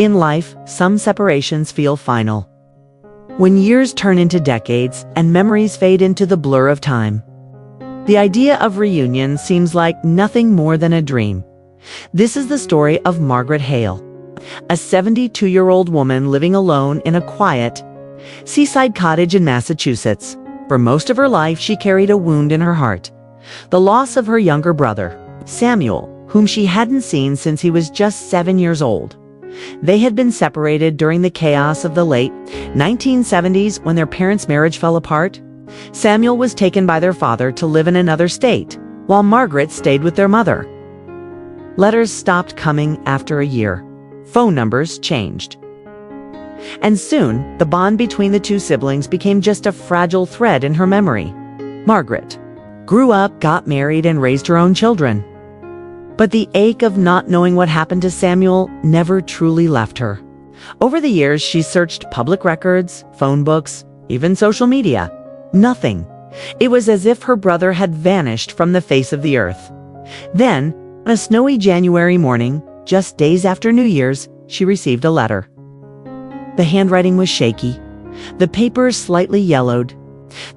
In life, some separations feel final. When years turn into decades and memories fade into the blur of time, the idea of reunion seems like nothing more than a dream. This is the story of Margaret Hale, a 72-year-old woman living alone in a quiet, seaside cottage in Massachusetts. For most of her life, she carried a wound in her heart, the loss of her younger brother, Samuel, whom she hadn't seen since he was just 7 years old. They had been separated during the chaos of the late 1970s when their parents' marriage fell apart. Samuel was taken by their father to live in another state, while Margaret stayed with their mother. Letters stopped coming after a year. Phone numbers changed. And soon, the bond between the two siblings became just a fragile thread in her memory. Margaret grew up, got married, and raised her own children. But the ache of not knowing what happened to Samuel never truly left her. Over the years, she searched public records, phone books, even social media. Nothing. It was as if her brother had vanished from the face of the earth. Then, on a snowy January morning, just days after New Year's, she received a letter. The handwriting was shaky, the paper slightly yellowed.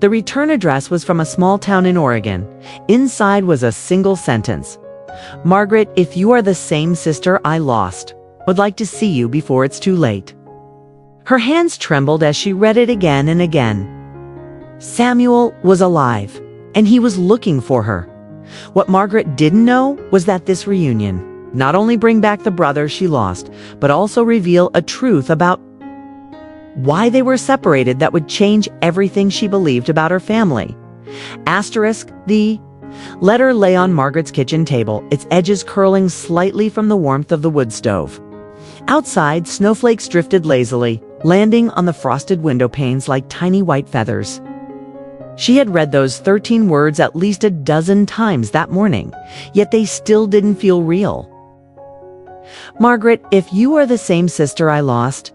The return address was from a small town in Oregon. Inside was a single sentence. "Margaret, if you are the same sister I lost, would like to see you before it's too late." Her hands trembled as she read it again and again. Samuel was alive, and he was looking for her. What Margaret didn't know was that this reunion not only bring back the brother she lost, but also reveal a truth about why they were separated that would change everything she believed about her family. Asterisk, the letter lay on Margaret's kitchen table, its edges curling slightly from the warmth of the wood stove. Outside, snowflakes drifted lazily, landing on the frosted window panes like tiny white feathers. She had read those 13 words at least a dozen times that morning, yet they still didn't feel real. "Margaret, if you are the same sister I lost,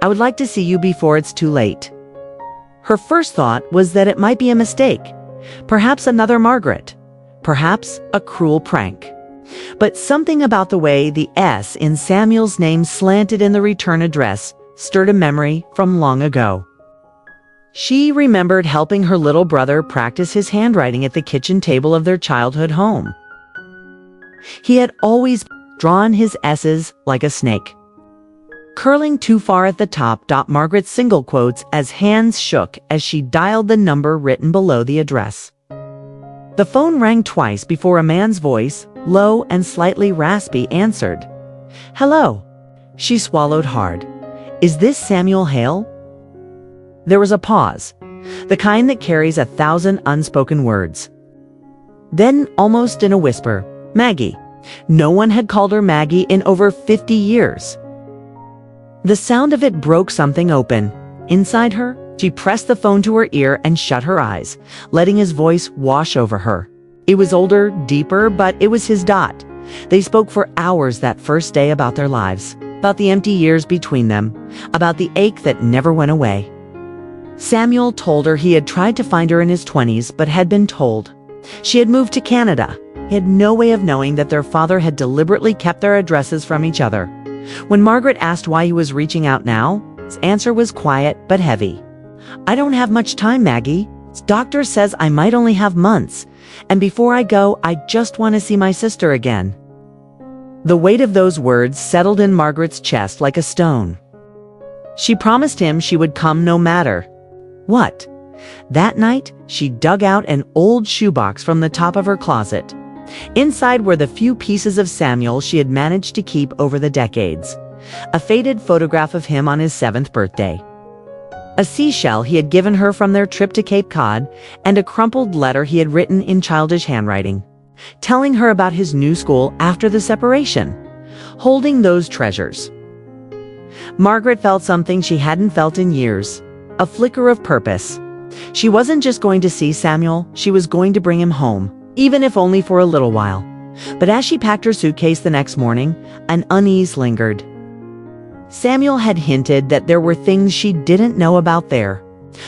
I would like to see you before it's too late." Her first thought was that it might be a mistake, perhaps another Margaret, perhaps a cruel prank. But something about the way the S in Samuel's name slanted in the return address stirred a memory from long ago. She remembered helping her little brother practice his handwriting at the kitchen table of their childhood home. He had always drawn his S's like a snake, curling too far at the top. Margaret's single quotes as hands shook as she dialed the number written below the address. The phone rang twice before a man's voice, low and slightly raspy, answered. "Hello." She swallowed hard. "Is this Samuel Hale?" There was a pause, the kind that carries 1,000 unspoken words. Then, almost in a whisper, "Maggie." No one had called her Maggie in over 50 years. The sound of it broke something open. Inside her, she pressed the phone to her ear and shut her eyes, letting his voice wash over her. It was older, deeper, but it was his Dot. They spoke for hours that first day about their lives, about the empty years between them, about the ache that never went away. Samuel told her he had tried to find her in his 20s, but had been told she had moved to Canada. He had no way of knowing that their father had deliberately kept their addresses from each other. When Margaret asked why he was reaching out now, his answer was quiet but heavy. "I don't have much time, Maggie. His doctor says I might only have months. And before I go, I just want to see my sister again." The weight of those words settled in Margaret's chest like a stone. She promised him she would come no matter what. That night, she dug out an old shoebox from the top of her closet. Inside were the few pieces of Samuel she had managed to keep over the decades. A faded photograph of him on his 7th birthday, a seashell he had given her from their trip to Cape Cod, and a crumpled letter he had written in childish handwriting, telling her about his new school after the separation. Holding those treasures, Margaret felt something she hadn't felt in years, a flicker of purpose. She wasn't just going to see Samuel, she was going to bring him home, even if only for a little while. But as she packed her suitcase the next morning, an unease lingered. Samuel had hinted that there were things she didn't know about their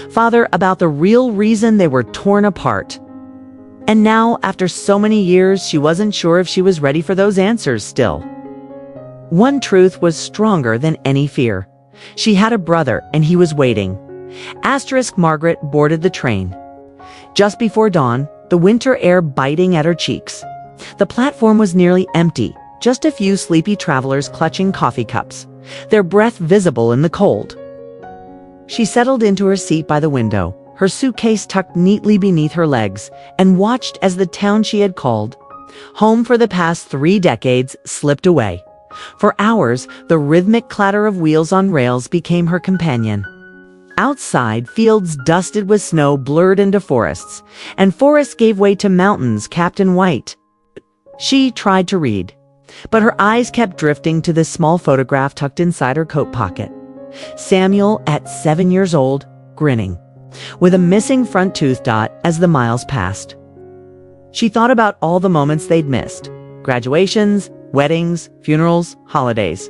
father, about the real reason they were torn apart. And now, after so many years, she wasn't sure if she was ready for those answers still. One truth was stronger than any fear. She had a brother, and he was waiting. Margaret boarded the train. Just before dawn, the winter air biting at her cheeks. The platform was nearly empty, just a few sleepy travelers clutching coffee cups, their breath visible in the cold. She settled into her seat by the window, her suitcase tucked neatly beneath her legs, and watched as the town she had called home for the past 3 decades slipped away. For hours, the rhythmic clatter of wheels on rails became her companion. Outside, fields dusted with snow blurred into forests, and forests gave way to mountains capped in white. She tried to read, but her eyes kept drifting to the small photograph tucked inside her coat pocket. Samuel, at 7 years old, grinning, with a missing front tooth dot as the miles passed. She thought about all the moments they'd missed: graduations, weddings, funerals, holidays.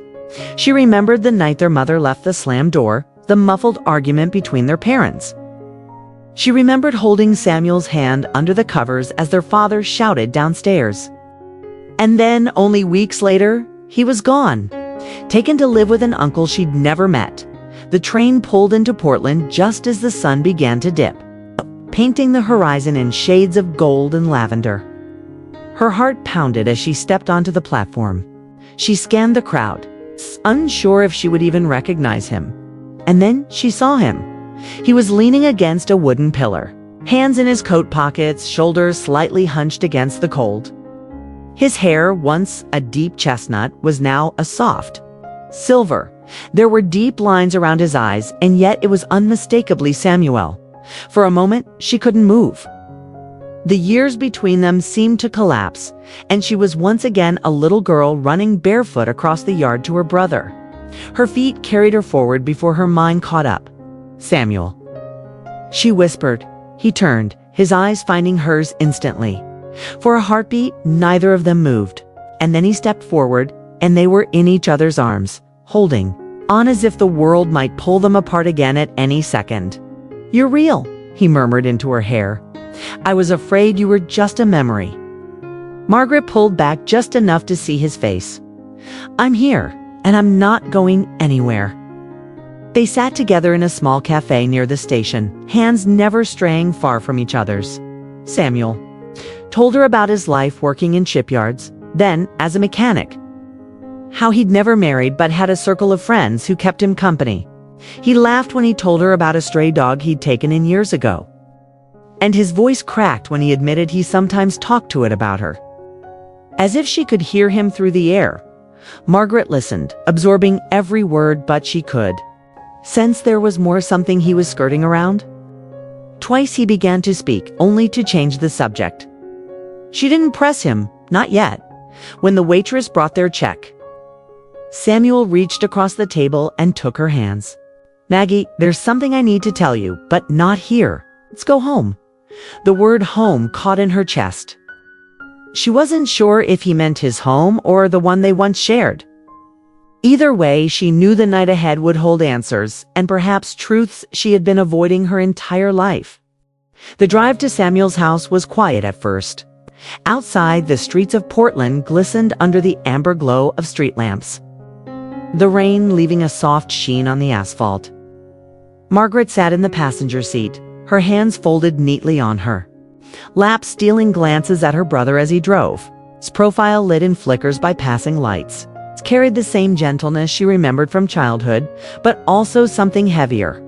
She remembered the night their mother left the slammed door, the muffled argument between their parents. She remembered holding Samuel's hand under the covers as their father shouted downstairs. And then, only weeks later, he was gone, taken to live with an uncle she'd never met. The train pulled into Portland just as the sun began to dip, painting the horizon in shades of gold and lavender. Her heart pounded as she stepped onto the platform. She scanned the crowd, unsure if she would even recognize him. And then she saw him. He was leaning against a wooden pillar, hands in his coat pockets, shoulders slightly hunched against the cold. His hair, once a deep chestnut, was now a soft silver. There were deep lines around his eyes, and yet it was unmistakably Samuel. For a moment, she couldn't move. The years between them seemed to collapse, and she was once again a little girl running barefoot across the yard to her brother. Her feet carried her forward before her mind caught up. "Samuel," she whispered. He turned, his eyes finding hers instantly. For a heartbeat, neither of them moved. And then he stepped forward, and they were in each other's arms, holding on as if the world might pull them apart again at any second. "You're real," he murmured into her hair. "I was afraid you were just a memory." Margaret pulled back just enough to see his face. "I'm here, and I'm not going anywhere." They sat together in a small cafe near the station, hands never straying far from each other's. Samuel told her about his life working in shipyards, then as a mechanic. How he'd never married but had a circle of friends who kept him company. He laughed when he told her about a stray dog he'd taken in years ago. And his voice cracked when he admitted he sometimes talked to it about her. As if she could hear him through the air. Margaret listened, absorbing every word but she could sense there was more, something he was skirting around. Twice he began to speak, only to change the subject. She didn't press him, not yet, when the waitress brought their check. Samuel reached across the table and took her hands. "Maggie, there's something I need to tell you, but not here. Let's go home." The word home caught in her chest. She wasn't sure if he meant his home or the one they once shared. Either way, she knew the night ahead would hold answers, and perhaps truths she had been avoiding her entire life. The drive to Samuel's house was quiet at first. Outside, the streets of Portland glistened under the amber glow of street lamps, the rain leaving a soft sheen on the asphalt. Margaret sat in the passenger seat, her hands folded neatly on her lap, stealing glances at her brother as he drove, his profile lit in flickers by passing lights. It carried the same gentleness she remembered from childhood, but also something heavier,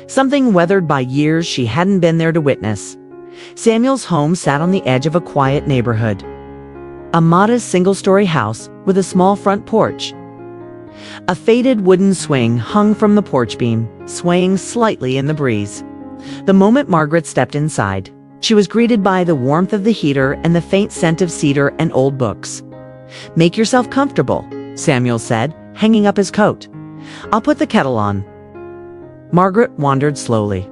something weathered by years she hadn't been there to witness. Samuel's home sat on the edge of a quiet neighborhood, a modest single-story house with a small front porch. A faded wooden swing hung from the porch beam, swaying slightly in the breeze. The moment Margaret stepped inside, she was greeted by the warmth of the heater and the faint scent of cedar and old books. "Make yourself comfortable," Samuel said, hanging up his coat. "I'll put the kettle on." Margaret wandered slowly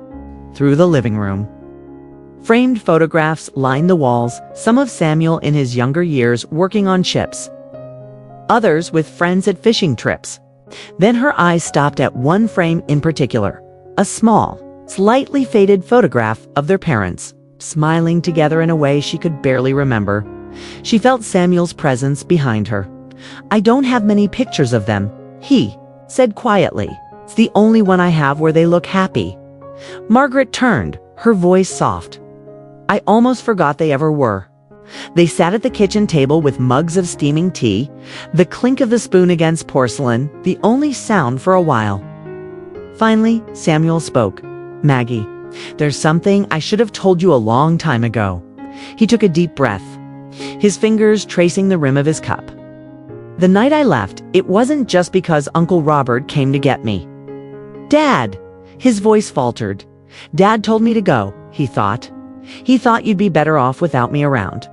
through the living room. Framed photographs lined the walls, some of Samuel in his younger years working on ships, others with friends at fishing trips. Then her eyes stopped at one frame in particular, a small, slightly faded photograph of their parents, smiling together in a way she could barely remember. She felt Samuel's presence behind her, I don't have many pictures of them, he said quietly. It's the only one I have where they look happy. Margaret turned, her voice soft. I almost forgot they ever were. They sat at the kitchen table with mugs of steaming tea, the clink of the spoon against porcelain, the only sound for a while. Finally, Samuel spoke. Maggie, there's something I should have told you a long time ago. He took a deep breath, his fingers tracing the rim of his cup. The night I left, it wasn't just because Uncle Robert came to get me. Dad, his voice faltered. Dad told me to go, he thought. He thought you'd be better off without me around.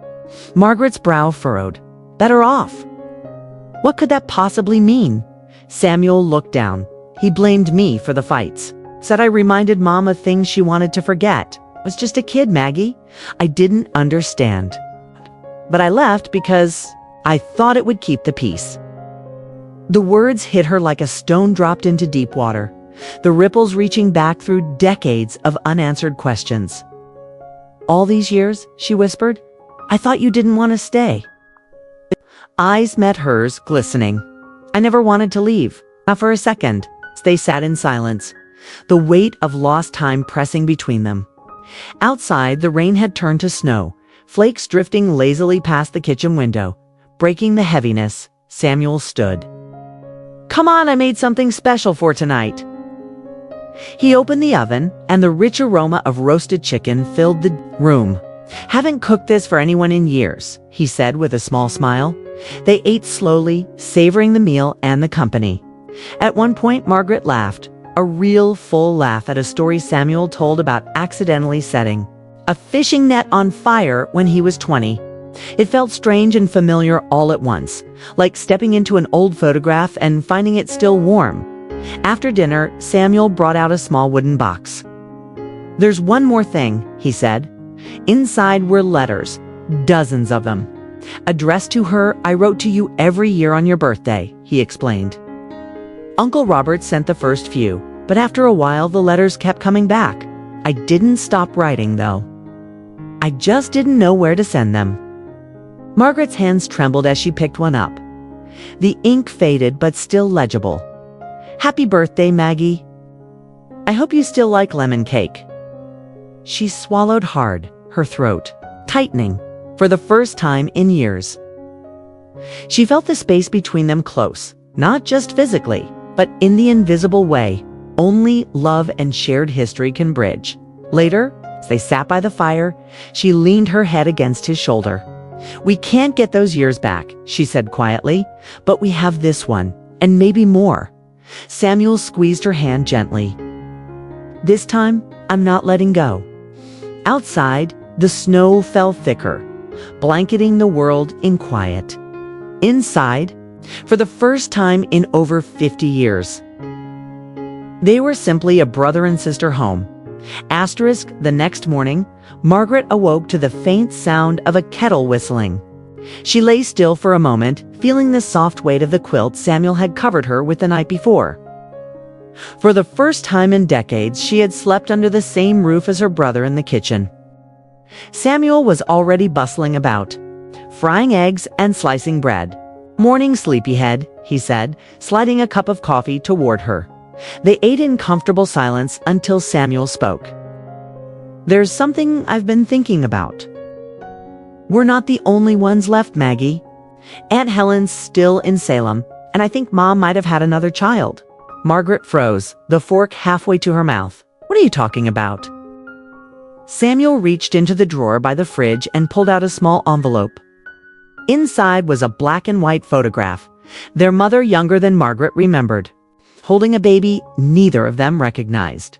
Margaret's brow furrowed. Better off? What could that possibly mean? Samuel looked down. He blamed me for the fights. Said I reminded Mom of things she wanted to forget. I was just a kid, Maggie. I didn't understand. But I left because I thought it would keep the peace. The words hit her like a stone dropped into deep water, the ripples reaching back through decades of unanswered questions. All these years, she whispered, I thought you didn't want to stay. Eyes met hers, glistening. I never wanted to leave, not for a second. They sat in silence, the weight of lost time pressing between them. Outside, the rain had turned to snow, flakes drifting lazily past the kitchen window. Breaking the heaviness, Samuel stood. Come on, I made something special for tonight. He opened the oven, and the rich aroma of roasted chicken filled the room. Haven't cooked this for anyone in years, he said with a small smile. They ate slowly, savoring the meal and the company. At one point, Margaret laughed, a real full laugh at a story Samuel told about accidentally setting a fishing net on fire when he was 20. It felt strange and familiar all at once, like stepping into an old photograph and finding it still warm. After dinner, Samuel brought out a small wooden box. There's one more thing, he said. Inside were letters, dozens of them. Addressed to her, I wrote to you every year on your birthday, he explained. Uncle Robert sent the first few, but after a while the letters kept coming back. I didn't stop writing, though. I just didn't know where to send them. Margaret's hands trembled as she picked one up. The ink faded but still legible. Happy birthday, Maggie. I hope you still like lemon cake. She swallowed hard, her throat tightening for the first time in years. She felt the space between them close, not just physically, but in the invisible way only love and shared history can bridge. Later, as they sat by the fire, she leaned her head against his shoulder. We can't get those years back, she said quietly, but we have this one, and maybe more. Samuel squeezed her hand gently. This time, I'm not letting go. Outside, the snow fell thicker, blanketing the world in quiet. Inside, for the first time in over 50 years, they were simply a brother and sister home. Asterisk, the next morning, Margaret awoke to the faint sound of a kettle whistling. She lay still for a moment, feeling the soft weight of the quilt Samuel had covered her with the night before. For the first time in decades, she had slept under the same roof as her brother in the kitchen. Samuel was already bustling about, frying eggs and slicing bread. Morning, sleepyhead, he said, sliding a cup of coffee toward her. They ate in comfortable silence until Samuel spoke. There's something I've been thinking about. We're not the only ones left, Maggie. Aunt Helen's still in Salem, and I think Mom might have had another child. Margaret froze, the fork halfway to her mouth. What are you talking about? Samuel reached into the drawer by the fridge and pulled out a small envelope. Inside was a black and white photograph. Their mother, younger than Margaret, remembered. Holding a baby neither of them recognized.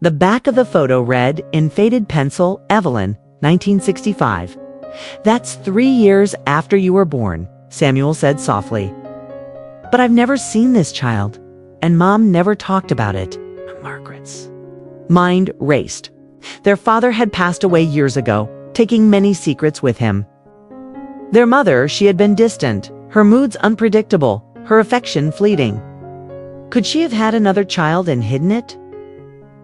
The back of the photo read, in faded pencil, Evelyn, 1965. That's 3 years after you were born, Samuel said softly. But I've never seen this child, and Mom never talked about it. Margaret's mind raced. Their father had passed away years ago, taking many secrets with him. Their mother, she had been distant, her moods unpredictable, her affection fleeting. Could she have had another child and hidden it?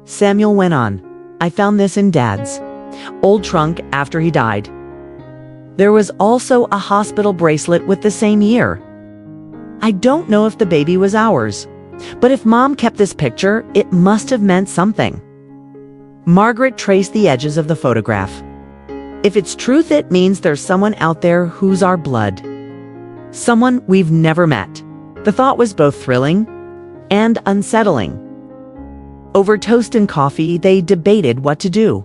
Samuel went on. I found this in Dad's old trunk after he died. There was also a hospital bracelet with the same year. I don't know if the baby was ours, but if Mom kept this picture, it must have meant something. Margaret traced the edges of the photograph. If it's truth, it means there's someone out there who's our blood. Someone we've never met. The thought was both thrilling and unsettling. Over toast and coffee, they debated what to do.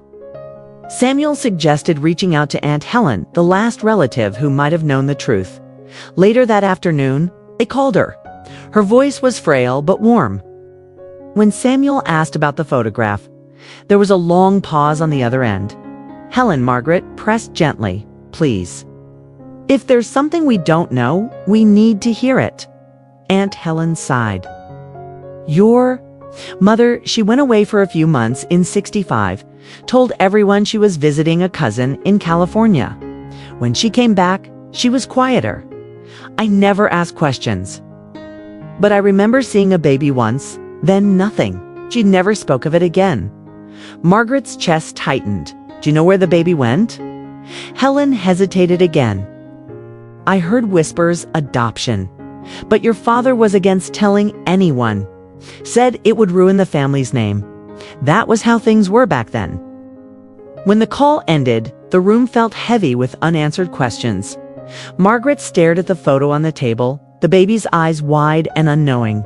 Samuel suggested reaching out to Aunt Helen, the last relative who might have known the truth. Later that afternoon, they called her. Her voice was frail but warm. When Samuel asked about the photograph, there was a long pause on the other end. Helen, Margaret pressed gently, please. If there's something we don't know, we need to hear it. Aunt Helen sighed. Your mother, she went away for a few months in '65, told everyone she was visiting a cousin in California. When she came back, she was quieter. I never asked questions. But I remember seeing a baby once, then nothing. She never spoke of it again. Margaret's chest tightened. Do you know where the baby went? Helen hesitated again. I heard whispers, adoption. But your father was against telling anyone. Said it would ruin the family's name. That was how things were back then. When the call ended, the room felt heavy with unanswered questions. Margaret stared at the photo on the table, the baby's eyes wide and unknowing.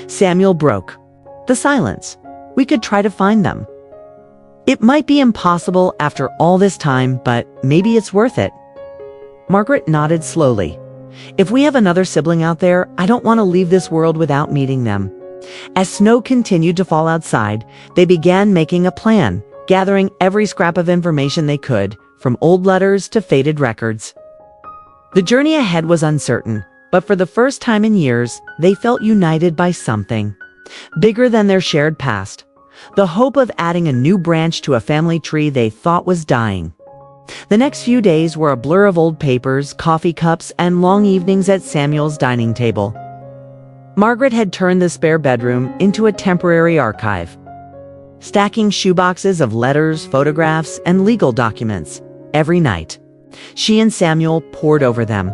Samuel broke the silence. We could try to find them. It might be impossible after all this time, but maybe it's worth it. Margaret nodded slowly. If we have another sibling out there, I don't want to leave this world without meeting them. As snow continued to fall outside, they began making a plan, gathering every scrap of information they could, from old letters to faded records. The journey ahead was uncertain, but for the first time in years, they felt united by something bigger than their shared past. The hope of adding a new branch to a family tree they thought was dying. The next few days were a blur of old papers, coffee cups, and long evenings at Samuel's dining table. Margaret had turned the spare bedroom into a temporary archive, stacking shoeboxes of letters, photographs, and legal documents. Every night, she and Samuel pored over them,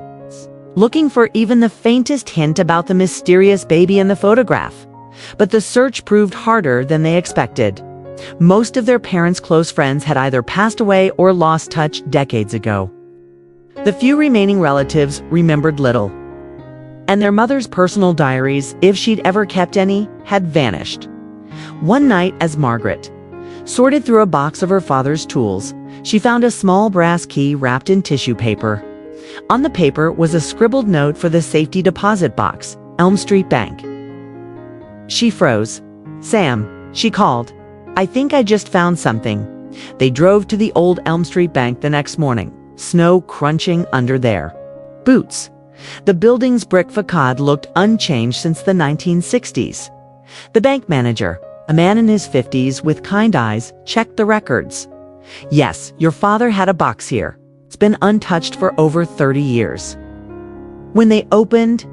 looking for even the faintest hint about the mysterious baby in the photograph. But the search proved harder than they expected. Most of their parents' close friends had either passed away or lost touch decades ago. The few remaining relatives remembered little, and their mother's personal diaries, if she'd ever kept any, had vanished. One night, as Margaret sorted through a box of her father's tools, she found a small brass key wrapped in tissue paper. On the paper was a scribbled note for the safety deposit box, Elm Street Bank. She froze. Sam, she called. I think I just found something. They drove to the old Elm Street Bank the next morning, snow crunching under their boots. The building's brick facade looked unchanged since the 1960s. The bank manager, a man in his 50s with kind eyes, checked the records. Yes, your father had a box here. It's been untouched for over 30 years. When they opened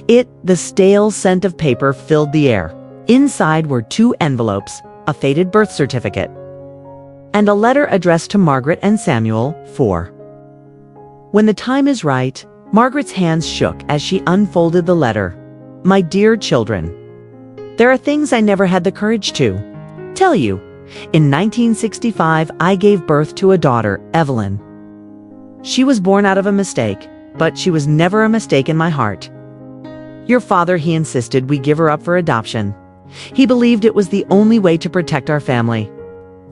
it, the stale scent of paper filled the air. Inside were 2 envelopes, a faded birth certificate, and a letter addressed to Margaret and Samuel for. When the time is right, Margaret's hands shook as she unfolded the letter. My dear children, there are things I never had the courage to tell you. In 1965, I gave birth to a daughter, Evelyn. She was born out of a mistake, but she was never a mistake in my heart. Your father, he insisted we give her up for adoption. He believed it was the only way to protect our family.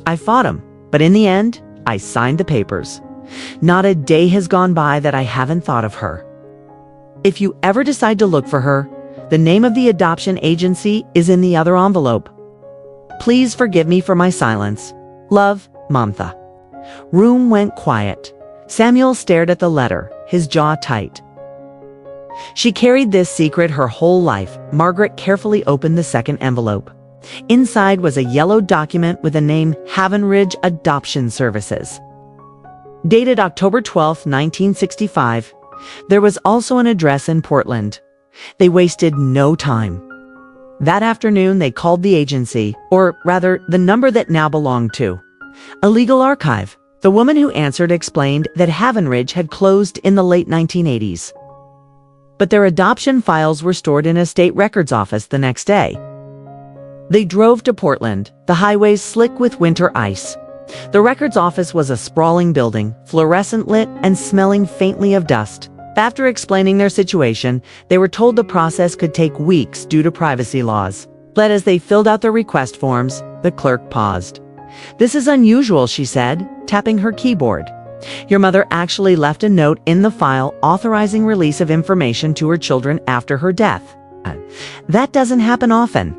I fought him, but in the end, I signed the papers. Not a day has gone by that I haven't thought of her. If you ever decide to look for her, the name of the adoption agency is in the other envelope. Please forgive me for my silence. Love, Mantha. Room went quiet. Samuel stared at the letter, his jaw tight. She carried this secret her whole life. Margaret carefully opened the second envelope. Inside was a yellow document with the name Haven Ridge Adoption Services. Dated October 12, 1965, there was also an address in Portland. They wasted no time. That afternoon, they called the agency, or rather, the number that now belonged to a legal archive. The woman who answered explained that Havenridge had closed in the late 1980s. But their adoption files were stored in a state records office the next day. They drove to Portland, the highways slick with winter ice. The records office was a sprawling building, fluorescent lit and smelling faintly of dust. After explaining their situation, they were told the process could take weeks due to privacy laws. But as they filled out their request forms, the clerk paused. "This is unusual," she said, tapping her keyboard. "Your mother actually left a note in the file authorizing release of information to her children after her death. That doesn't happen often."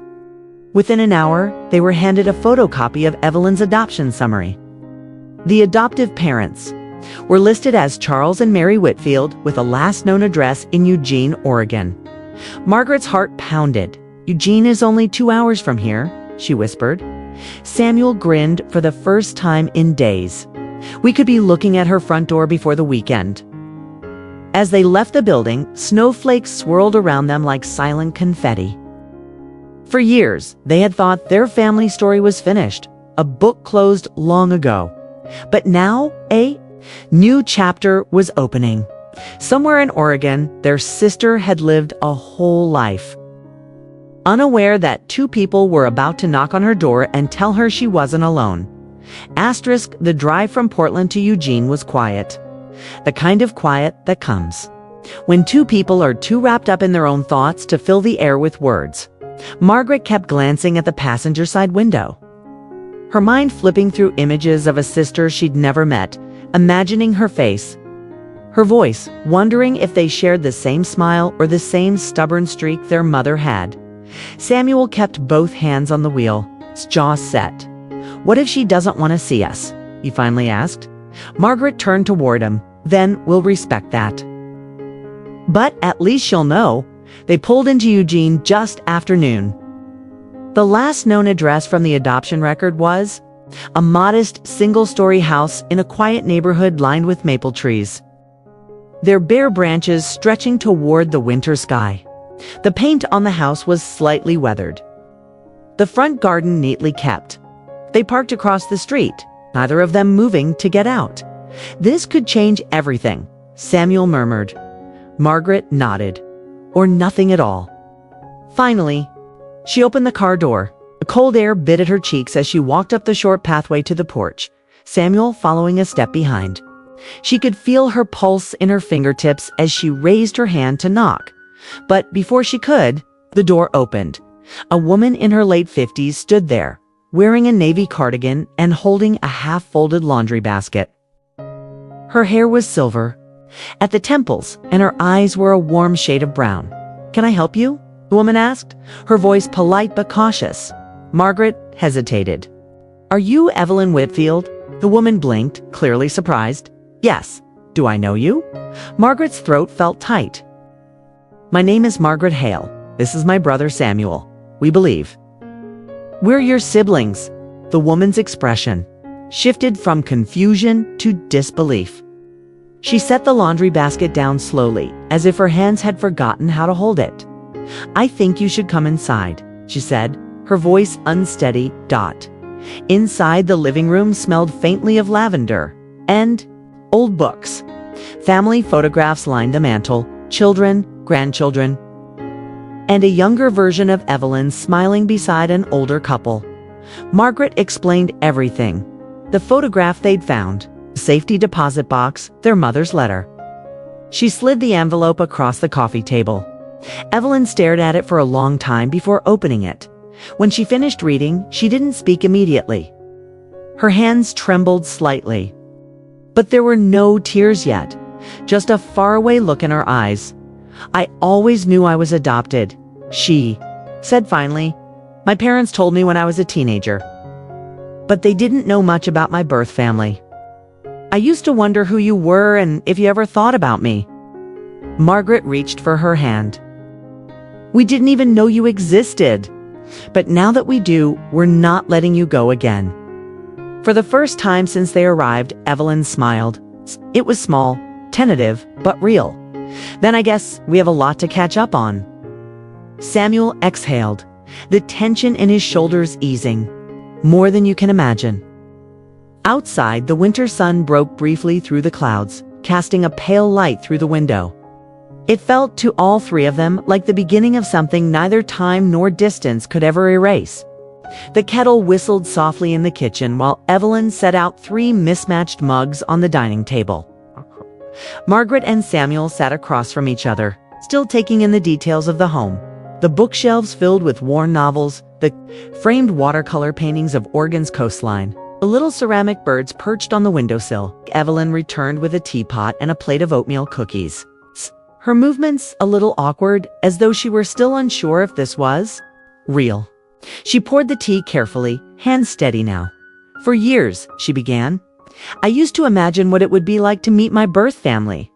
Within an hour, they were handed a photocopy of Evelyn's adoption summary. The adoptive parents were listed as Charles and Mary Whitfield with a last known address in Eugene, Oregon. Margaret's heart pounded. "Eugene is only 2 hours from here," she whispered. Samuel grinned for the first time in days. "We could be looking at her front door before the weekend." As they left the building, snowflakes swirled around them like silent confetti. For years, they had thought their family story was finished, a book closed long ago. But now, a new chapter was opening. Somewhere in Oregon, their sister had lived a whole life. Unaware that two people were about to knock on her door and tell her she wasn't alone. Asterisk, the drive from Portland to Eugene was quiet. The kind of quiet that comes when two people are too wrapped up in their own thoughts to fill the air with words. Margaret kept glancing at the passenger side window, her mind flipping through images of a sister she'd never met, imagining her face, her voice, wondering if they shared the same smile or the same stubborn streak their mother had. Samuel kept both hands on the wheel, his jaw set. "What if she doesn't want to see us?" he finally asked. Margaret turned toward him. "Then we'll respect that. But at least she'll know." They pulled into Eugene just after noon. The last known address from the adoption record was a modest single-story house in a quiet neighborhood lined with maple trees, their bare branches stretching toward the winter sky. The paint on the house was slightly weathered, the front garden neatly kept. They parked across the street, neither of them moving to get out. "This could change everything," Samuel murmured. Margaret nodded. "Or nothing at all." Finally, she opened the car door. The cold air bit at her cheeks as she walked up the short pathway to the porch, Samuel following a step behind. She could feel her pulse in her fingertips as she raised her hand to knock. But before she could, the door opened. A woman in her late 50s stood there, wearing a navy cardigan and holding a half-folded laundry basket. Her hair was silver at the temples, and her eyes were a warm shade of brown. "Can I help you?" the woman asked, her voice polite but cautious. Margaret hesitated. "Are you Evelyn Whitfield?" The woman blinked, clearly surprised. "Yes. Do I know you?" Margaret's throat felt tight. "My name is Margaret Hale. This is my brother Samuel. We believe we're your siblings." The woman's expression shifted from confusion to disbelief. She set the laundry basket down slowly, as if her hands had forgotten how to hold it. "I think you should come inside," she said, her voice unsteady. Inside, the living room smelled faintly of lavender and old books. Family photographs lined the mantel, children, grandchildren, and a younger version of Evelyn smiling beside an older couple. Margaret explained everything. The photograph they'd found, the safety deposit box, their mother's letter. She slid the envelope across the coffee table. Evelyn stared at it for a long time before opening it. When she finished reading, she didn't speak immediately. Her hands trembled slightly. But there were no tears yet, just a faraway look in her eyes. "I always knew I was adopted," she said finally. "My parents told me when I was a teenager. But they didn't know much about my birth family. I used to wonder who you were and if you ever thought about me." Margaret reached for her hand. "We didn't even know you existed. But now that we do, we're not letting you go again." For the first time since they arrived, Evelyn smiled. It was small, tentative, but real. "Then I guess we have a lot to catch up on." Samuel exhaled, the tension in his shoulders easing. "More than you can imagine." Outside, the winter sun broke briefly through the clouds, casting a pale light through the window. It felt to all three of them like the beginning of something neither time nor distance could ever erase. The kettle whistled softly in the kitchen while Evelyn set out 3 mismatched mugs on the dining table. Margaret and Samuel sat across from each other, still taking in the details of the home. The bookshelves filled with worn novels, the framed watercolor paintings of Oregon's coastline, the little ceramic birds perched on the windowsill. Evelyn returned with a teapot and a plate of oatmeal cookies. Her movements a little awkward, as though she were still unsure if this was real. She poured the tea carefully, hands steady now. "For years," she began, "I used to imagine what it would be like to meet my birth family.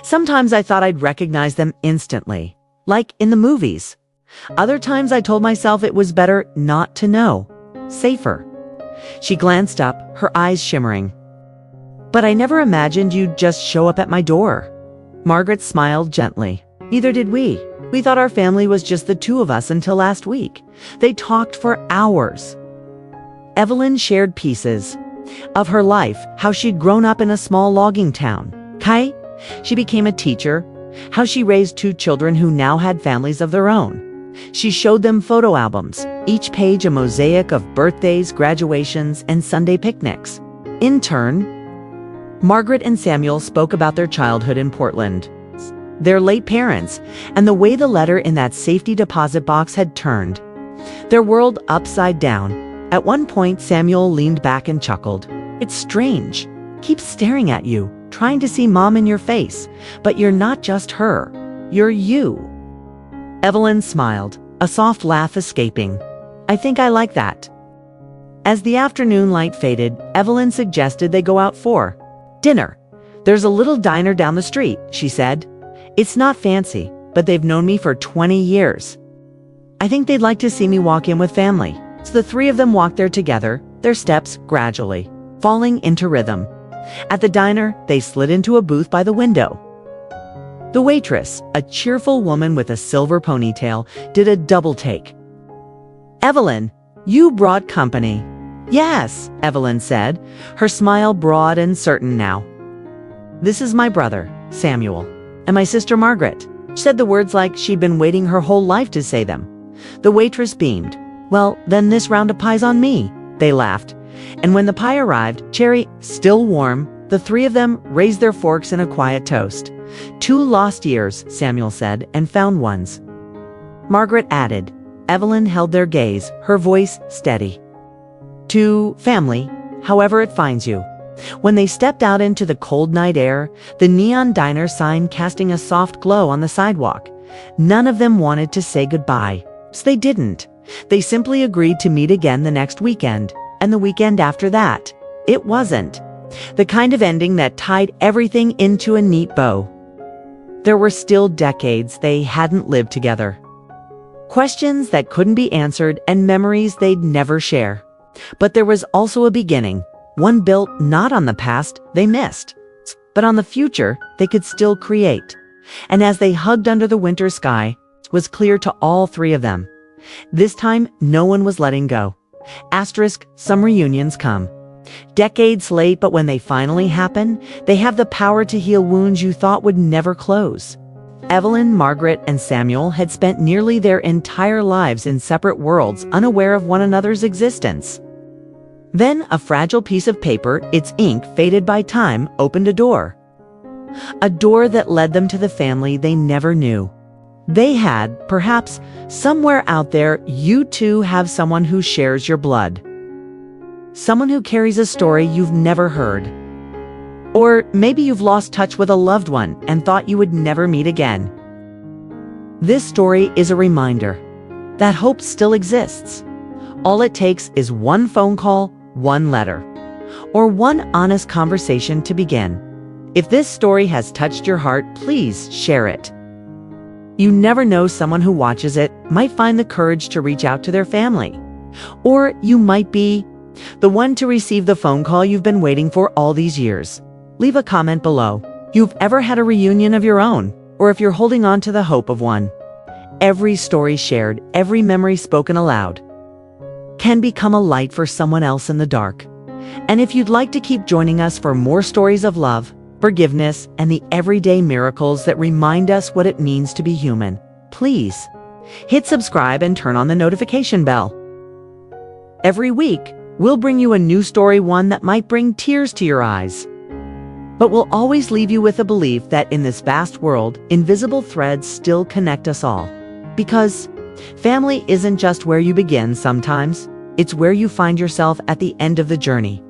Sometimes I thought I'd recognize them instantly, like in the movies. Other times I told myself it was better not to know. Safer." She glanced up, her eyes shimmering. "But I never imagined you'd just show up at my door." Margaret smiled gently. "Neither did we. We thought our family was just the 2 of us until last week. They talked for hours." Evelyn shared pieces of her life, how she'd grown up in a small logging town. She became a teacher, how she raised 2 children who now had families of their own. She showed them photo albums, each page a mosaic of birthdays, graduations, and Sunday picnics. In turn, Margaret and Samuel spoke about their childhood in Portland, their late parents, and the way the letter in that safety deposit box had turned their world upside down. At one point, Samuel leaned back and chuckled. "It's strange. Keeps staring at you, trying to see Mom in your face, but you're not just her. You're you." Evelyn smiled, a soft laugh escaping. "I think I like that." As the afternoon light faded, Evelyn suggested they go out for dinner. "There's a little diner down the street," she said. "It's not fancy, but they've known me for 20 years. I think they'd like to see me walk in with family." So the 3 of them walked there together, their steps gradually falling into rhythm. At the diner, they slid into a booth by the window. The waitress, a cheerful woman with a silver ponytail, did a double take. "Evelyn, you brought company." "Yes," Evelyn said, her smile broad and certain now. "This is my brother, Samuel, and my sister Margaret." She said the words like she'd been waiting her whole life to say them. The waitress beamed. "Well, then this round of pie's on me." They laughed. And when the pie arrived, cherry, still warm, the 3 of them raised their forks in a quiet toast. "2 lost years," Samuel said, "and found ones." Margaret added. Evelyn held their gaze, her voice steady. "To family, however it finds you." When they stepped out into the cold night air, the neon diner sign casting a soft glow on the sidewalk, none of them wanted to say goodbye. So they didn't. They simply agreed to meet again the next weekend, and the weekend after that. It wasn't the kind of ending that tied everything into a neat bow. There were still decades they hadn't lived together. Questions that couldn't be answered and memories they'd never share. But there was also a beginning, one built not on the past they missed, but on the future they could still create. And as they hugged under the winter sky, it was clear to all 3 of them. This time, no one was letting go. Some reunions come decades late, but when they finally happen, they have the power to heal wounds you thought would never close. Evelyn, Margaret, and Samuel had spent nearly their entire lives in separate worlds, unaware of one another's existence. Then a fragile piece of paper, its ink faded by time, opened a door. A door that led them to the family they never knew. They had, perhaps, somewhere out there, you too have someone who shares your blood. Someone who carries a story you've never heard. Or maybe you've lost touch with a loved one and thought you would never meet again. This story is a reminder that hope still exists. All it takes is one phone call, one letter, or one honest conversation to begin. If this story has touched your heart, please share it. You never know, someone who watches it might find the courage to reach out to their family. Or you might be the one to receive the phone call you've been waiting for all these years. Leave a comment below. You've ever had a reunion of your own, or if you're holding on to the hope of one. Every story shared, every memory spoken aloud, can become a light for someone else in the dark. And if you'd like to keep joining us for more stories of love, forgiveness, and the everyday miracles that remind us what it means to be human, please hit subscribe and turn on the notification bell. Every week, we'll bring you a new story, one that might bring tears to your eyes. But we'll always leave you with a belief that in this vast world, invisible threads still connect us all. Because family isn't just where you begin sometimes, it's where you find yourself at the end of the journey.